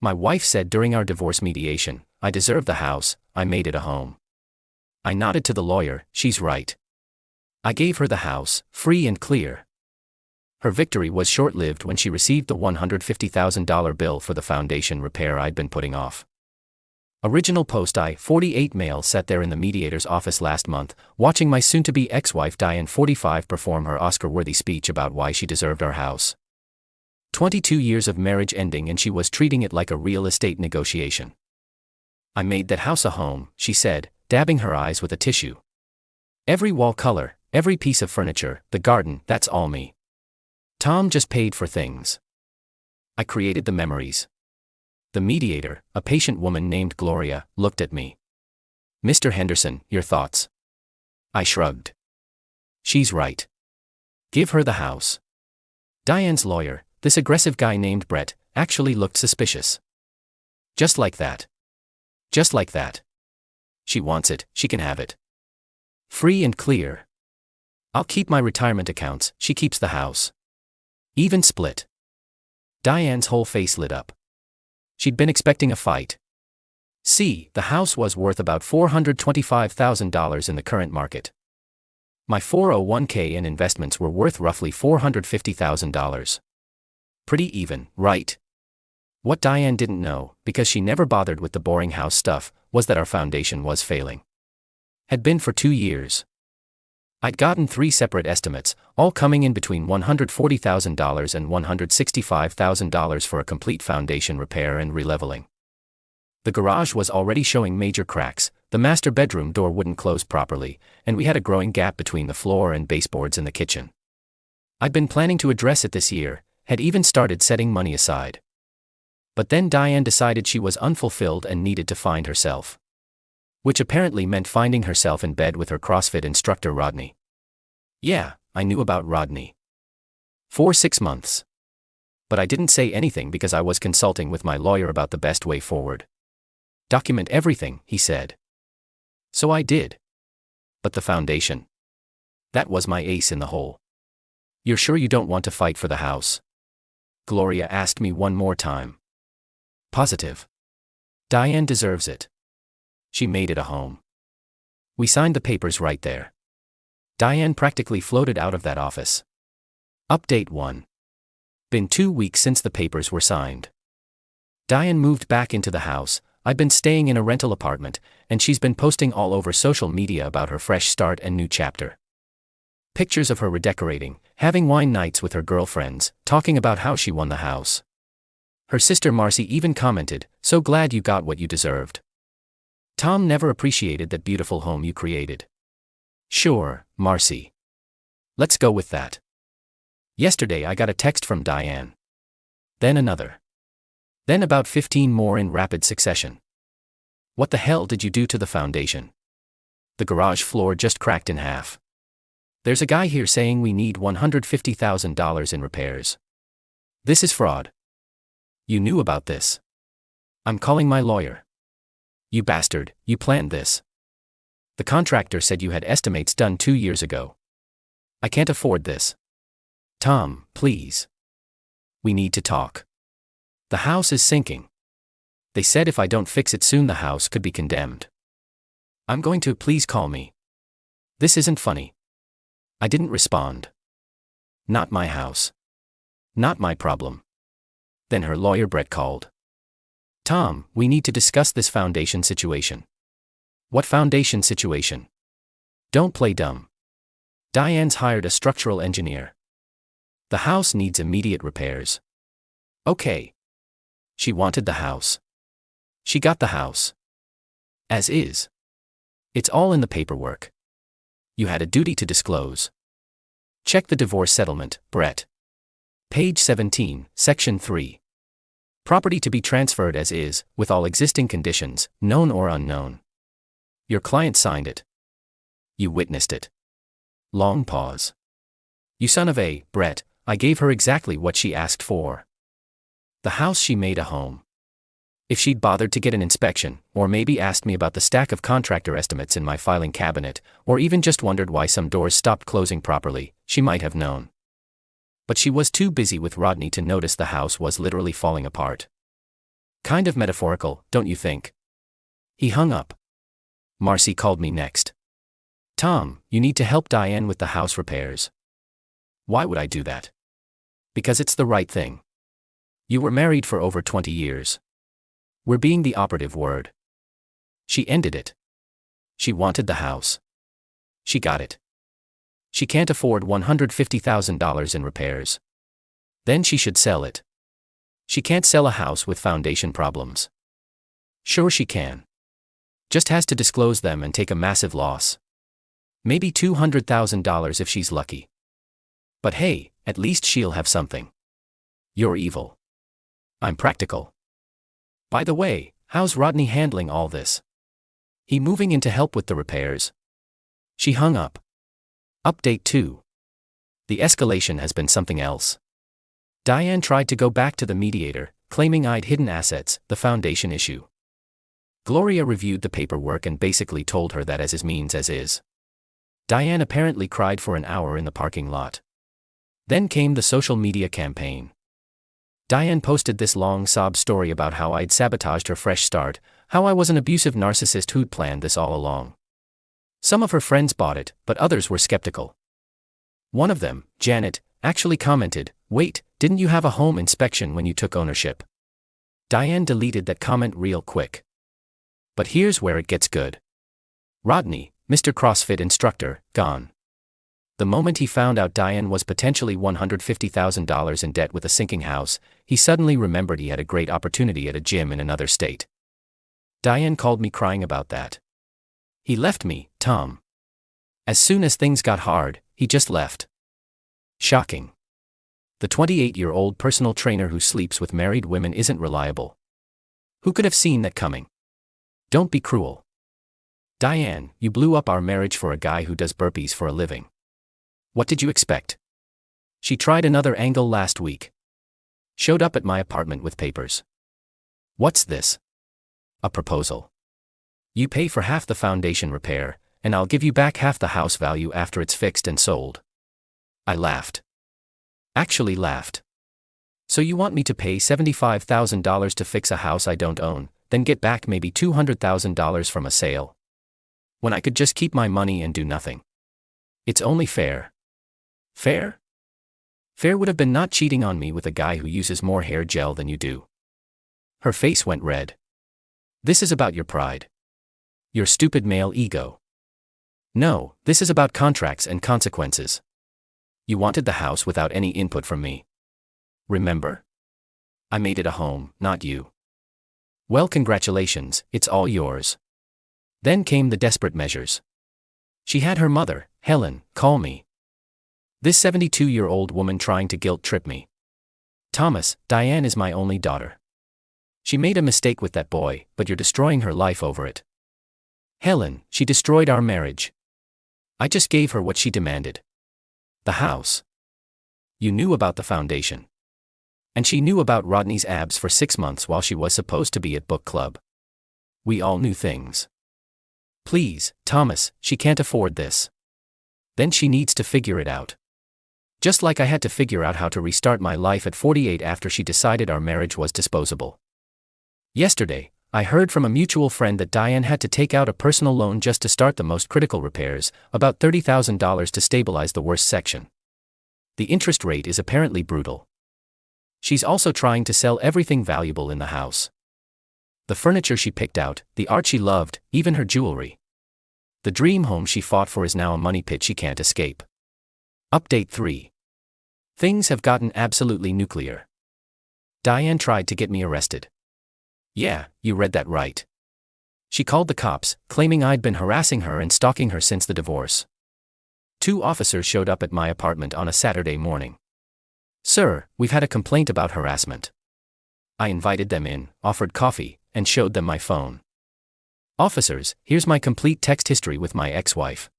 My wife said during our divorce mediation, I deserve the house, I made it a home. I nodded to the lawyer, she's right. I gave her the house, free and clear. Her victory was short-lived when she received the $150,000 bill for the foundation repair I'd been putting off. Original post: I, 48 male, sat there in the mediator's office last month, watching my soon-to-be ex-wife Diane, 45, perform her Oscar-worthy speech about why she deserved our house. 22 years of marriage ending and she was treating it like a real estate negotiation. I made that house a home, she said, dabbing her eyes with a tissue. Every wall color, every piece of furniture, the garden, that's all me. Tom just paid for things. I created the memories. The mediator, a patient woman named Gloria, looked at me. Mr. Henderson, your thoughts? I shrugged. She's right. Give her the house. Diane's lawyer, this aggressive guy named Brett, actually looked suspicious. Just like that. Just like that. She wants it, she can have it. Free and clear. I'll keep my retirement accounts, she keeps the house. Even split. Diane's whole face lit up. She'd been expecting a fight. See, the house was worth about $425,000 in the current market. My 401k and investments were worth roughly $450,000. Pretty even, right? What Diane didn't know, because she never bothered with the boring house stuff, was that our foundation was failing. Had been for 2 years. I'd gotten 3 separate estimates, all coming in between $140,000 and $165,000 for a complete foundation repair and releveling. The garage was already showing major cracks, the master bedroom door wouldn't close properly, and we had a growing gap between the floor and baseboards in the kitchen. I'd been planning to address it this year, had even started setting money aside. But then Diane decided she was unfulfilled and needed to find herself. Which apparently meant finding herself in bed with her CrossFit instructor Rodney. Yeah, I knew about Rodney. For 6 months. But I didn't say anything because I was consulting with my lawyer about the best way forward. Document everything, he said. So I did. But the foundation. That was my ace in the hole. You're sure you don't want to fight for the house? Gloria asked me one more time. Positive. Diane deserves it. She made it a home. We signed the papers right there. Diane practically floated out of that office. Update 1. Been 2 weeks since the papers were signed. Diane moved back into the house. I've been staying in a rental apartment, and she's been posting all over social media about her fresh start and new chapter. Pictures of her redecorating, having wine nights with her girlfriends, talking about how she won the house. Her sister Marcy even commented, "So glad you got what you deserved. Tom never appreciated that beautiful home you created." Sure, Marcy. Let's go with that. Yesterday I got a text from Diane. Then another. Then about 15 more in rapid succession. What the hell did you do to the foundation? The garage floor just cracked in half. There's a guy here saying we need $150,000 in repairs. This is fraud. You knew about this. I'm calling my lawyer. You bastard, you planned this. The contractor said you had estimates done 2 years ago. I can't afford this. Tom, please. We need to talk. The house is sinking. They said if I don't fix it soon the house could be condemned. I'm going to, please call me. This isn't funny. I didn't respond. Not my house. Not my problem. Then her lawyer Brett called. Tom, we need to discuss this foundation situation. What foundation situation? Don't play dumb. Diane's hired a structural engineer. The house needs immediate repairs. Okay. She wanted the house. She got the house. As is. It's all in the paperwork. You had a duty to disclose. Check the divorce settlement, Brett. Page 17, Section 3. Property to be transferred as is, with all existing conditions, known or unknown. Your client signed it. You witnessed it. Long pause. You son of a, Brett, I gave her exactly what she asked for. The house she made a home. If she'd bothered to get an inspection, or maybe asked me about the stack of contractor estimates in my filing cabinet, or even just wondered why some doors stopped closing properly, she might have known. But she was too busy with Rodney to notice the house was literally falling apart. Kind of metaphorical, don't you think? He hung up. Marcy called me next. Tom, you need to help Diane with the house repairs. Why would I do that? Because it's the right thing. You were married for over 20 years. We're being the operative word. She ended it. She wanted the house. She got it. She can't afford $150,000 in repairs. Then she should sell it. She can't sell a house with foundation problems. Sure she can. Just has to disclose them and take a massive loss. Maybe $200,000 if she's lucky. But hey, at least she'll have something. You're evil. I'm practical. By the way, how's Rodney handling all this? He moving in to help with the repairs? She hung up. Update 2. The escalation has been something else. Diane tried to go back to the mediator, claiming I'd hidden assets, the foundation issue. Gloria reviewed the paperwork and basically told her that as is means as is. Diane apparently cried for an hour in the parking lot. Then came the social media campaign. Diane posted this long sob story about how I'd sabotaged her fresh start, how I was an abusive narcissist who'd planned this all along. Some of her friends bought it, but others were skeptical. One of them, Janet, actually commented, "Wait, didn't you have a home inspection when you took ownership?" Diane deleted that comment real quick. But here's where it gets good. Rodney, Mr. CrossFit instructor, gone. The moment he found out Diane was potentially $150,000 in debt with a sinking house, he suddenly remembered he had a great opportunity at a gym in another state. Diane called me crying about that. He left me, Tom. As soon as things got hard, he just left. Shocking. The 28-year-old personal trainer who sleeps with married women isn't reliable. Who could have seen that coming? Don't be cruel. Diane, you blew up our marriage for a guy who does burpees for a living. What did you expect? She tried another angle last week. Showed up at my apartment with papers. What's this? A proposal. You pay for half the foundation repair, and I'll give you back half the house value after it's fixed and sold. I laughed. Actually laughed. So you want me to pay $75,000 to fix a house I don't own, then get back maybe $200,000 from a sale? When I could just keep my money and do nothing. It's only fair. Fair? Fair would have been not cheating on me with a guy who uses more hair gel than you do. Her face went red. This is about your pride. Your stupid male ego. No, this is about contracts and consequences. You wanted the house without any input from me. Remember? I made it a home, not you. Well, congratulations, it's all yours. Then came the desperate measures. She had her mother, Helen, call me. This 72-year-old woman trying to guilt trip me. Thomas, Diane is my only daughter. She made a mistake with that boy, but you're destroying her life over it. Helen, she destroyed our marriage. I just gave her what she demanded. The house. You knew about the foundation. And she knew about Rodney's abs for 6 months while she was supposed to be at book club. We all knew things. Please, Thomas, she can't afford this. Then she needs to figure it out. Just like I had to figure out how to restart my life at 48 after she decided our marriage was disposable. Yesterday, I heard from a mutual friend that Diane had to take out a personal loan just to start the most critical repairs, about $30,000 to stabilize the worst section. The interest rate is apparently brutal. She's also trying to sell everything valuable in the house. The furniture she picked out, the art she loved, even her jewelry. The dream home she fought for is now a money pit she can't escape. Update 3. Things have gotten absolutely nuclear. Diane tried to get me arrested. Yeah, you read that right. She called the cops, claiming I'd been harassing her and stalking her since the divorce. 2 officers showed up at my apartment on a Saturday morning. Sir, we've had a complaint about harassment. I invited them in, offered coffee, and showed them my phone. Officers, here's my complete text history with my ex-wife.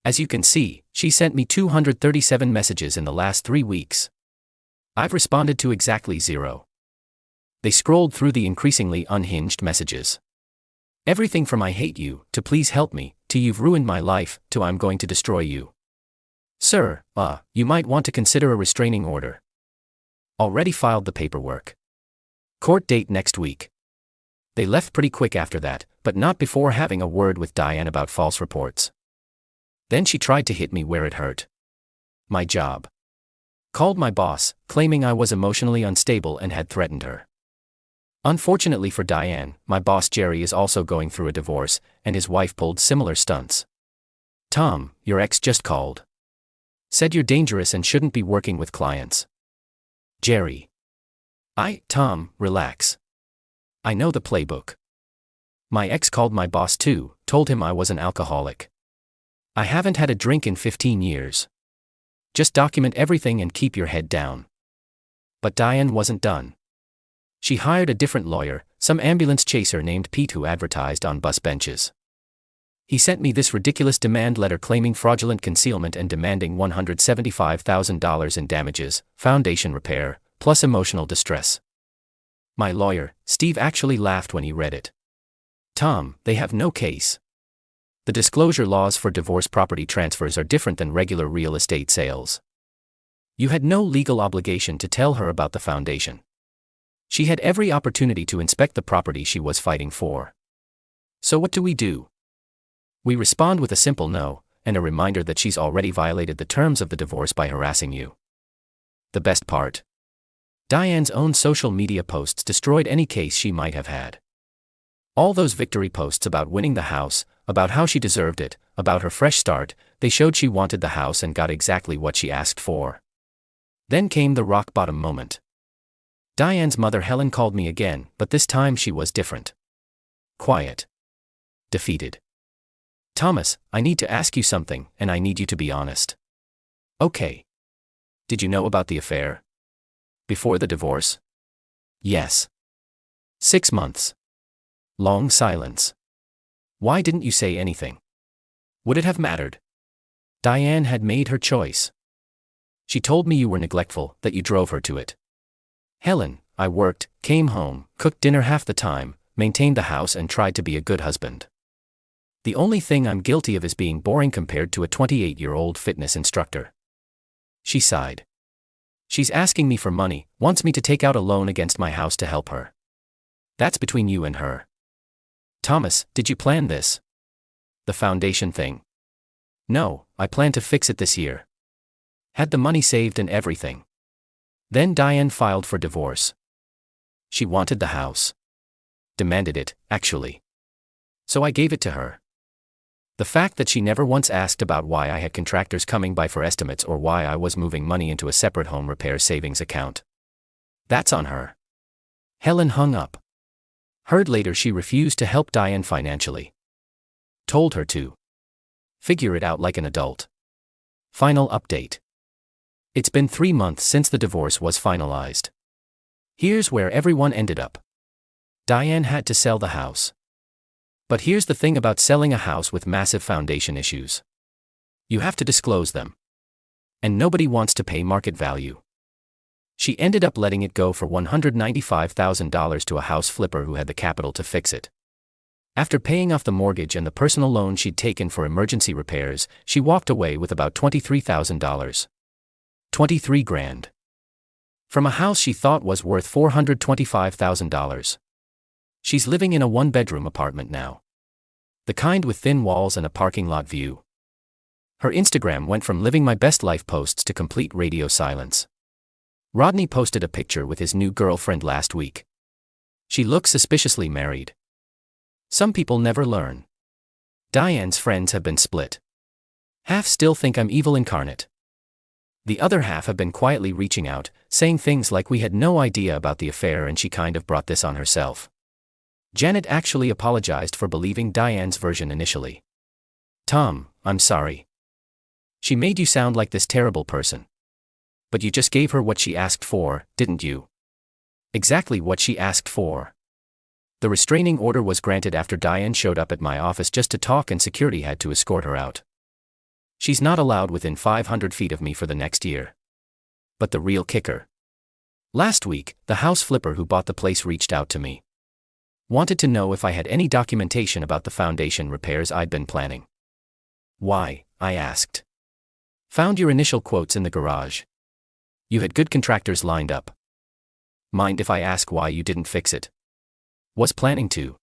As you can see, she sent me 237 messages in the last 3 weeks. I've responded to exactly 0. They scrolled through the increasingly unhinged messages. Everything from I hate you, to please help me, to you've ruined my life, to I'm going to destroy you. Sir, you might want to consider a restraining order. Already filed the paperwork. Court date next week. They left pretty quick after that, but not before having a word with Diane about false reports. Then she tried to hit me where it hurt. My job. Called my boss, claiming I was emotionally unstable and had threatened her. Unfortunately for Diane, my boss Jerry is also going through a divorce, and his wife pulled similar stunts. Tom, your ex just called. Said you're dangerous and shouldn't be working with clients. Jerry. Tom, relax. I know the playbook. My ex called my boss too, told him I was an alcoholic. I haven't had a drink in 15 years. Just document everything and keep your head down. But Diane wasn't done. She hired a different lawyer, some ambulance chaser named Pete who advertised on bus benches. He sent me this ridiculous demand letter claiming fraudulent concealment and demanding $175,000 in damages, foundation repair, plus emotional distress. My lawyer, Steve, actually laughed when he read it. Tom, they have no case. The disclosure laws for divorce property transfers are different than regular real estate sales. You had no legal obligation to tell her about the foundation. She had every opportunity to inspect the property she was fighting for. So what do? We respond with a simple no, and a reminder that she's already violated the terms of the divorce by harassing you. The best part? Diane's own social media posts destroyed any case she might have had. All those victory posts about winning the house, about how she deserved it, about her fresh start, they showed she wanted the house and got exactly what she asked for. Then came the rock bottom moment. Diane's mother Helen called me again, but this time she was different. Quiet. Defeated. Thomas, I need to ask you something, and I need you to be honest. Okay. Did you know about the affair? Before the divorce? Yes. 6 months. Long silence. Why didn't you say anything? Would it have mattered? Diane had made her choice. She told me you were neglectful, that you drove her to it. Helen, I worked, came home, cooked dinner half the time, maintained the house and tried to be a good husband. The only thing I'm guilty of is being boring compared to a 28-year-old fitness instructor. She sighed. She's asking me for money, wants me to take out a loan against my house to help her. That's between you and her. Thomas, did you plan this? The foundation thing? No, I plan to fix it this year. Had the money saved and everything. Then Diane filed for divorce. She wanted the house. Demanded it, actually. So I gave it to her. The fact that she never once asked about why I had contractors coming by for estimates or why I was moving money into a separate home repair savings account. That's on her. Helen hung up. Heard later she refused to help Diane financially. Told her to figure it out like an adult. Final update. It's been 3 months since the divorce was finalized. Here's where everyone ended up. Diane had to sell the house. But here's the thing about selling a house with massive foundation issues. You have to disclose them. And nobody wants to pay market value. She ended up letting it go for $195,000 to a house flipper who had the capital to fix it. After paying off the mortgage and the personal loan she'd taken for emergency repairs, she walked away with about $23,000. 23 grand. From a house she thought was worth $425,000. She's living in a 1-bedroom apartment now. The kind with thin walls and a parking lot view. Her Instagram went from living my best life posts to complete radio silence. Rodney posted a picture with his new girlfriend last week. She looks suspiciously married. Some people never learn. Diane's friends have been split. Half still think I'm evil incarnate. The other half have been quietly reaching out, saying things like we had no idea about the affair and she kind of brought this on herself. Janet actually apologized for believing Diane's version initially. Tom, I'm sorry. She made you sound like this terrible person. But you just gave her what she asked for, didn't you? Exactly what she asked for. The restraining order was granted after Diane showed up at my office just to talk and security had to escort her out. She's not allowed within 500 feet of me for the next year. But the real kicker. Last week, the house flipper who bought the place reached out to me. Wanted to know if I had any documentation about the foundation repairs I'd been planning. Why, I asked. Found your initial quotes in the garage. You had good contractors lined up. Mind if I ask why you didn't fix it? Was planning to.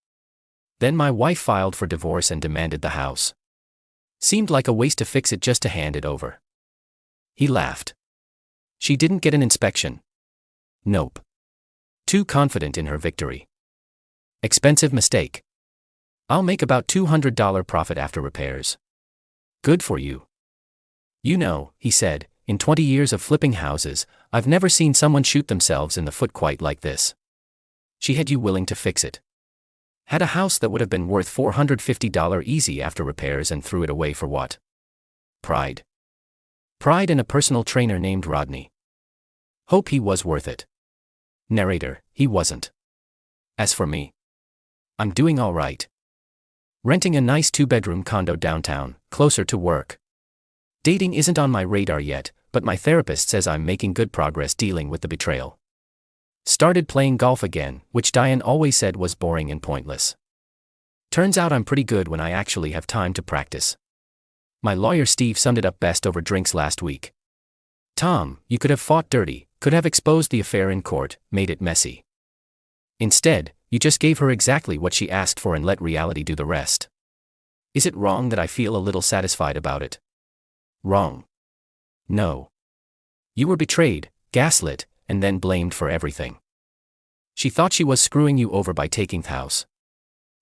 Then my wife filed for divorce and demanded the house. Seemed like a waste to fix it just to hand it over. He laughed. She didn't get an inspection. Nope. Too confident in her victory. Expensive mistake. I'll make about $200 profit after repairs. Good for you. You know, he said, in 20 years of flipping houses, I've never seen someone shoot themselves in the foot quite like this. She had you willing to fix it. Had a house that would have been worth $450 easy after repairs and threw it away for what? Pride. Pride in a personal trainer named Rodney. Hope he was worth it. Narrator, he wasn't. As for me, I'm doing all right. Renting a nice 2-bedroom condo downtown, closer to work. Dating isn't on my radar yet, but my therapist says I'm making good progress dealing with the betrayal. Started playing golf again, which Diane always said was boring and pointless. Turns out I'm pretty good when I actually have time to practice. My lawyer Steve summed it up best over drinks last week. Tom, you could have fought dirty, could have exposed the affair in court, made it messy. Instead, you just gave her exactly what she asked for and let reality do the rest. Is it wrong that I feel a little satisfied about it? Wrong. No. You were betrayed, gaslit, and then blamed for everything. She thought she was screwing you over by taking the house.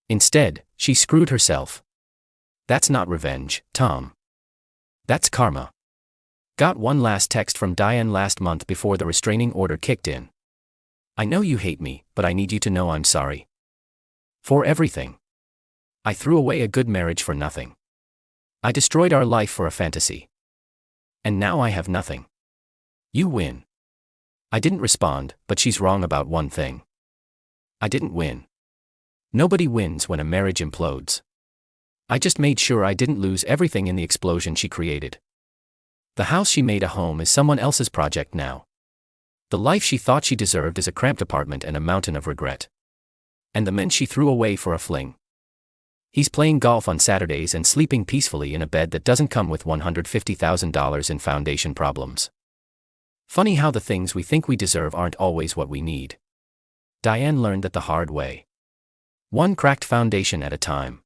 Instead, she screwed herself. That's not revenge, Tom. That's karma. Got one last text from Diane last month before the restraining order kicked in. I know you hate me, but I need you to know I'm sorry. For everything. I threw away a good marriage for nothing. I destroyed our life for a fantasy. And now I have nothing. You win. I didn't respond, but she's wrong about one thing. I didn't win. Nobody wins when a marriage implodes. I just made sure I didn't lose everything in the explosion she created. The house she made a home is someone else's project now. The life she thought she deserved is a cramped apartment and a mountain of regret. And the men she threw away for a fling. He's playing golf on Saturdays and sleeping peacefully in a bed that doesn't come with $150,000 in foundation problems. Funny how the things we think we deserve aren't always what we need. Diane learned that the hard way. One cracked foundation at a time.